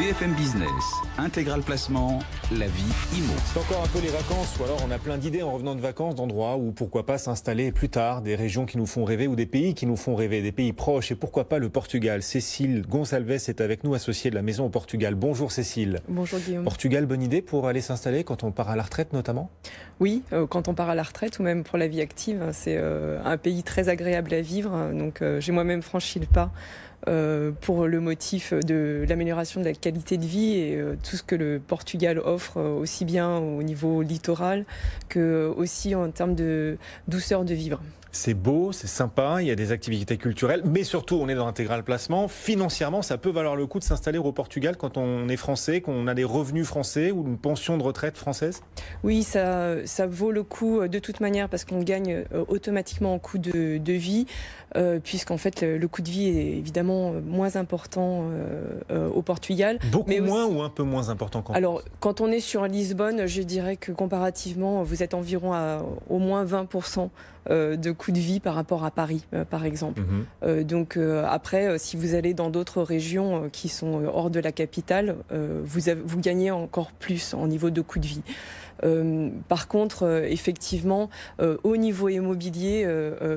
BFM Business, Intégral Placement, la vie IMO. C'est encore un peu les vacances, ou alors on a plein d'idées en revenant de vacances, d'endroits où pourquoi pas s'installer plus tard, des régions qui nous font rêver ou des pays qui nous font rêver, des pays proches, et pourquoi pas le Portugal. Cécile Gonçalves est avec nous, associée de la maison au Portugal. Bonjour Cécile. Bonjour Guillaume. Portugal, bonne idée pour aller s'installer quand on part à la retraite notamment ? Oui, quand on part à la retraite ou même pour la vie active, c'est un pays très agréable à vivre. Donc j'ai moi-même franchi le pas pour le motif de l'amélioration de la qualité de vie et tout ce que le Portugal offre, aussi bien au niveau littoral que aussi en termes de douceur de vivre. C'est beau, c'est sympa, il y a des activités culturelles, mais surtout on est dans l'intégral placement. Financièrement, ça peut valoir le coup de s'installer au Portugal quand on est français, qu'on a des revenus français ou une pension de retraite française ? Oui, ça vaut le coup de toute manière parce qu'on gagne automatiquement en coût de vie, puisqu'en fait le coût de vie est évidemment moins important au Portugal. Beaucoup mais moins aussi, ou un peu moins important qu'en alors, quand on est sur Lisbonne, je dirais que comparativement, vous êtes environ à au moins 20% de coût de vie par rapport à Paris, par exemple. Donc après, si vous allez dans d'autres régions qui sont hors de la capitale, vous gagnez encore plus en niveau de coût de vie. Par contre, effectivement, au niveau immobilier,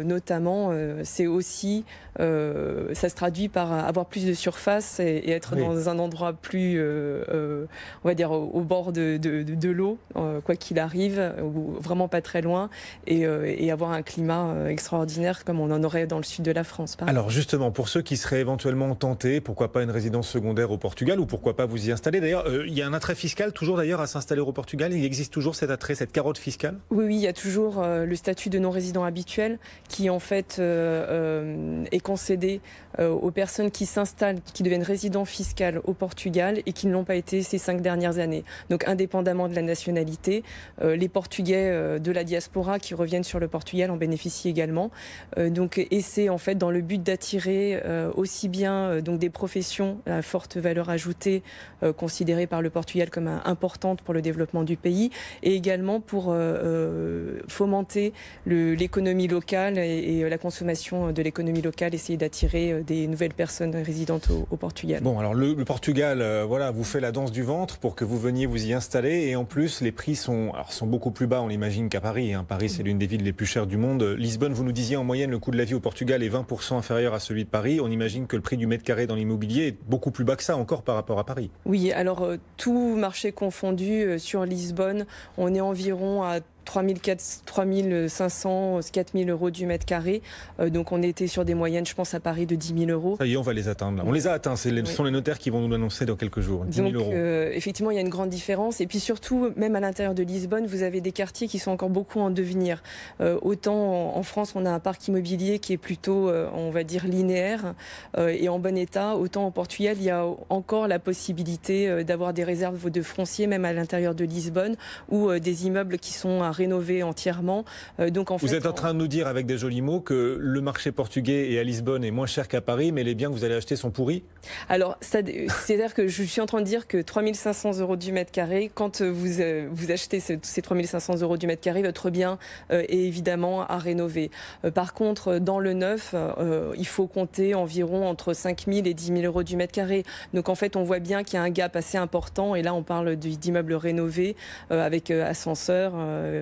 notamment, c'est aussi, ça se traduit par avoir plus de surface et être dans un endroit plus, on va dire, au bord de l'eau, quoi qu'il arrive, ou vraiment pas très loin, et avoir un climat extraordinaire comme on en aurait dans le sud de la France. Alors justement, pour ceux qui seraient éventuellement tentés, pourquoi pas une résidence secondaire au Portugal ou pourquoi pas vous y installer. D'ailleurs, il y a un attrait fiscal toujours d'ailleurs à s'installer au Portugal. Il existe toujours cet attrait, cette carotte fiscale ? Oui, il y a toujours le statut de non-résident habituel qui en fait est concédé aux personnes qui s'installent, qui deviennent résidents fiscaux au Portugal et qui ne l'ont pas été ces 5 dernières années. Donc indépendamment de la nationalité, les Portugais de la diaspora qui reviennent sur le Portugal en bénéficient également. Et c'est en fait dans le but d'attirer aussi bien donc des professions à forte valeur ajoutée considérées par le Portugal comme importantes pour le développement du pays, et également pour fomenter l'économie locale et la consommation de l'économie locale, essayer d'attirer des nouvelles personnes résidentes au Portugal. Bon, alors le Portugal, voilà, vous fait la danse du ventre pour que vous veniez vous y installer, et en plus les prix sont beaucoup plus bas, on l'imagine, qu'à Paris. Paris, c'est l'une des villes les plus chères du monde. Lisbonne, vous nous disiez en moyenne le coût de la vie au Portugal est 20% inférieur à celui de Paris. On imagine que le prix du mètre carré dans l'immobilier est beaucoup plus bas que ça encore par rapport à Paris. Oui, alors tout marché confondu, sur Lisbonne, on est environ à 3500, 4000 euros du mètre carré. Donc on était sur des moyennes, je pense, à Paris de 10 000 euros. Ça y est, on va les atteindre. Là. On les a atteints, ce sont les notaires qui vont nous l'annoncer dans quelques jours. 10 000 euros. Effectivement, il y a une grande différence. Et puis surtout, même à l'intérieur de Lisbonne, vous avez des quartiers qui sont encore beaucoup en devenir. Autant en France, on a un parc immobilier qui est plutôt, on va dire, linéaire et en bon état. Autant au Portugal, il y a encore la possibilité d'avoir des réserves de foncier, même à l'intérieur de Lisbonne, ou des immeubles qui sont à rénover entièrement. Donc, vous êtes en train de nous dire avec des jolis mots que le marché portugais et à Lisbonne est moins cher qu'à Paris, mais les biens que vous allez acheter sont pourris ? Alors, c'est-à-dire que je suis en train de dire que 3500 euros du mètre carré, quand vous achetez ces 3500 euros du mètre carré, votre bien est évidemment à rénover. Par contre, dans le neuf, il faut compter environ entre 5 000 et 10 000 euros du mètre carré. Donc en fait, on voit bien qu'il y a un gap assez important. Et là, on parle d'immeubles rénovés avec ascenseur,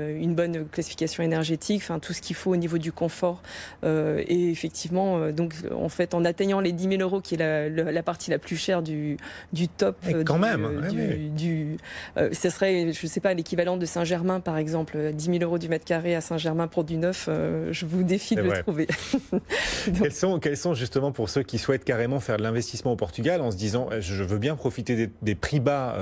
une bonne classification énergétique, enfin tout ce qu'il faut au niveau du confort. Et effectivement, donc en fait, en atteignant les 10 000 euros, qui est la partie la plus chère du top, ce serait, je ne sais pas, l'équivalent de Saint-Germain, par exemple, 10 000 euros du mètre carré à Saint-Germain pour du neuf. Je vous défie de le trouver. Donc, quels sont justement pour ceux qui souhaitent carrément faire de l'investissement au Portugal en se disant je veux bien profiter des prix bas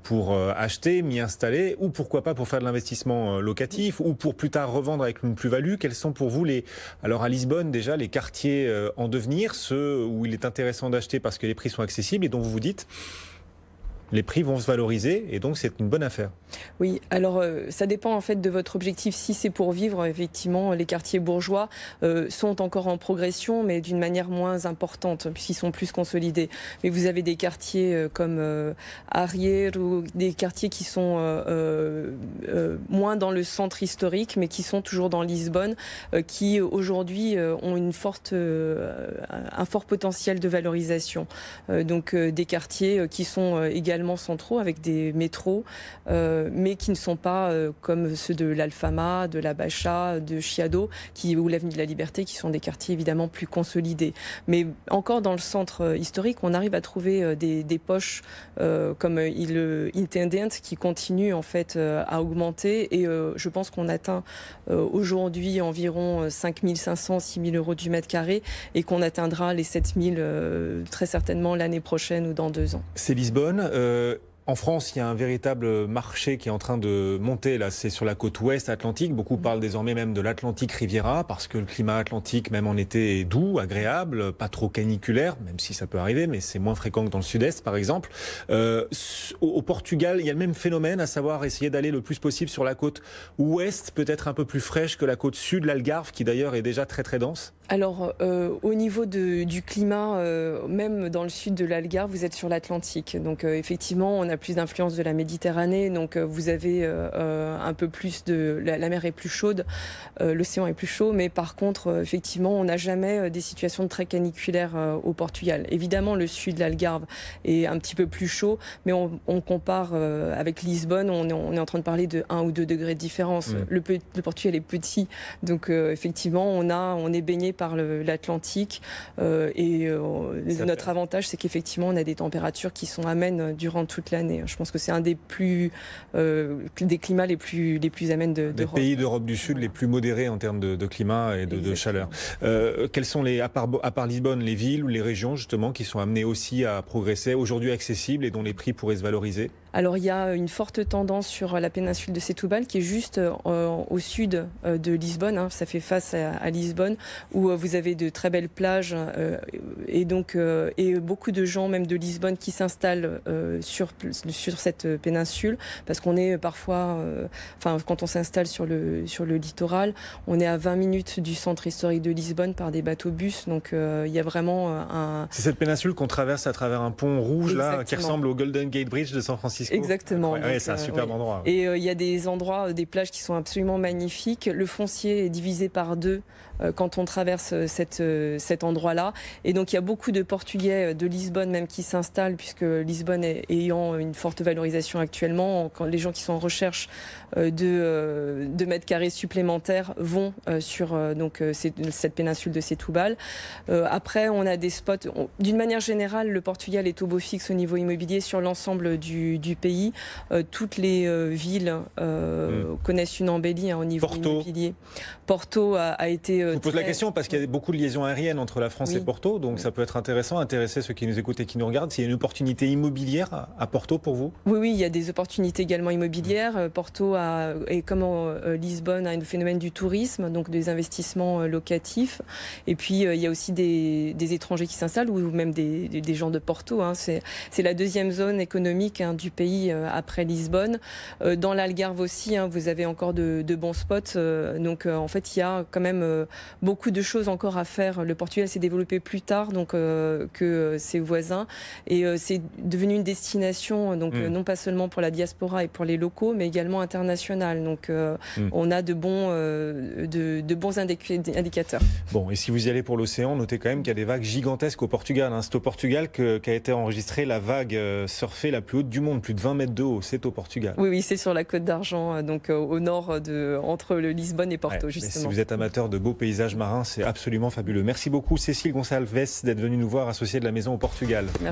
pour acheter, m'y installer, ou pourquoi pas pour faire de l'investissement locatif, ou pour plus tard revendre avec une plus-value. Quels sont pour vous alors à Lisbonne déjà, les quartiers en devenir, ceux où il est intéressant d'acheter parce que les prix sont accessibles et dont vous vous dites les prix vont se valoriser et donc c'est une bonne affaire. Oui, alors ça dépend en fait de votre objectif. Si c'est pour vivre, effectivement, les quartiers bourgeois sont encore en progression, mais d'une manière moins importante, puisqu'ils sont plus consolidés. Mais vous avez des quartiers comme Arrière ou des quartiers qui sont moins dans le centre historique, mais qui sont toujours dans Lisbonne, qui aujourd'hui ont un fort potentiel de valorisation. Donc des quartiers qui sont également centraux avec des métros, mais qui ne sont pas comme ceux de l'Alfama, de la Bacha, de Chiado, ou l'Avenue de la Liberté, qui sont des quartiers évidemment plus consolidés. Mais encore dans le centre historique, on arrive à trouver des poches comme Intendent qui continuent en fait à augmenter, et je pense qu'on atteint aujourd'hui environ 5 500, 6 000 euros du mètre carré, et qu'on atteindra les 7 000 très certainement l'année prochaine ou dans 2 ans. C'est Lisbonne. En France, il y a un véritable marché qui est en train de monter. Là, c'est sur la côte ouest atlantique. Beaucoup parlent désormais même de l'Atlantique Riviera parce que le climat atlantique, même en été, est doux, agréable, pas trop caniculaire, même si ça peut arriver, mais c'est moins fréquent que dans le sud-est, par exemple. Au Portugal, il y a le même phénomène, à savoir essayer d'aller le plus possible sur la côte ouest, peut-être un peu plus fraîche que la côte sud, l'Algarve, qui d'ailleurs est déjà très très dense. Alors, au niveau du climat, même dans le sud de l'Algarve, vous êtes sur l'Atlantique. Donc, effectivement, on a plus d'influence de la Méditerranée. Donc, vous avez un peu plus la mer est plus chaude, l'océan est plus chaud. Mais par contre, effectivement, on n'a jamais des situations très caniculaires au Portugal. Évidemment, le sud de l'Algarve est un petit peu plus chaud. Mais on compare avec Lisbonne, on est en train de parler de 1 ou 2 degrés de différence. Le Portugal est petit. Donc, effectivement, on est baigné par l'Atlantique notre avantage, c'est qu'effectivement on a des températures qui sont amènes durant toute l'année. Je pense que c'est un des climats les plus amènes d'Europe. Des pays d'Europe du Sud les plus modérés en termes de climat et de chaleur. Quelles sont à part Lisbonne, les villes ou les régions justement qui sont amenées aussi à progresser, aujourd'hui accessibles et dont les prix pourraient se valoriser? Alors il y a une forte tendance sur la péninsule de Setúbal qui est juste au sud de Lisbonne, ça fait face à Lisbonne, où vous avez de très belles plages et beaucoup de gens même de Lisbonne qui s'installent sur cette péninsule, parce qu'on est parfois, quand on s'installe sur le littoral, on est à 20 minutes du centre historique de Lisbonne par des bateaux-bus, donc il y a vraiment C'est cette péninsule qu'on traverse à travers un pont rouge là, qui ressemble au Golden Gate Bridge de San Francisco. Exactement. Ouais, c'est un superbe endroit. Et il y a des endroits, des plages qui sont absolument magnifiques. Le foncier est divisé par 2 quand on traverse cet endroit-là. Et donc il y a beaucoup de Portugais de Lisbonne même qui s'installent, puisque Lisbonne ayant une forte valorisation actuellement, quand les gens qui sont en recherche de mètres carrés supplémentaires vont sur cette péninsule de Setúbal. Après, on a des spots. D'une manière générale, le Portugal est au beau fixe au niveau immobilier sur l'ensemble du pays. Toutes les villes connaissent une embellie au niveau immobilier. Porto a été... Je vous pose la question parce qu'il y a beaucoup de liaisons aériennes entre la France et Porto, donc ça peut être intéressant, intéresser ceux qui nous écoutent et qui nous regardent. S'il y a une opportunité immobilière à Porto pour vous? Oui, il y a des opportunités également immobilières. Porto et comme Lisbonne a un phénomène du tourisme, donc des investissements locatifs. Et puis il y a aussi des étrangers qui s'installent, ou même des gens de Porto. C'est la deuxième zone économique du pays après Lisbonne. Dans l'Algarve aussi, vous avez encore de bons spots. Donc en fait, il y a quand même beaucoup de choses encore à faire. Le Portugal s'est développé plus tard que ses voisins, et c'est devenu une destination non pas seulement pour la diaspora et pour les locaux, mais également internationale. Donc on a de bons indicateurs. Bon, et si vous y allez pour l'océan, notez quand même qu'il y a des vagues gigantesques au Portugal. C'est au Portugal qu'a été enregistrée la vague surfée la plus haute du monde, plus de 20 mètres de haut. C'est au Portugal. Oui, c'est sur la Côte d'Argent, donc au nord entre Lisbonne et Porto, justement. Si vous êtes amateur de beaux paysages marins, c'est absolument fabuleux. Merci beaucoup Cécile Gonçalves d'être venue nous voir, associée de la Maison au Portugal. Merci.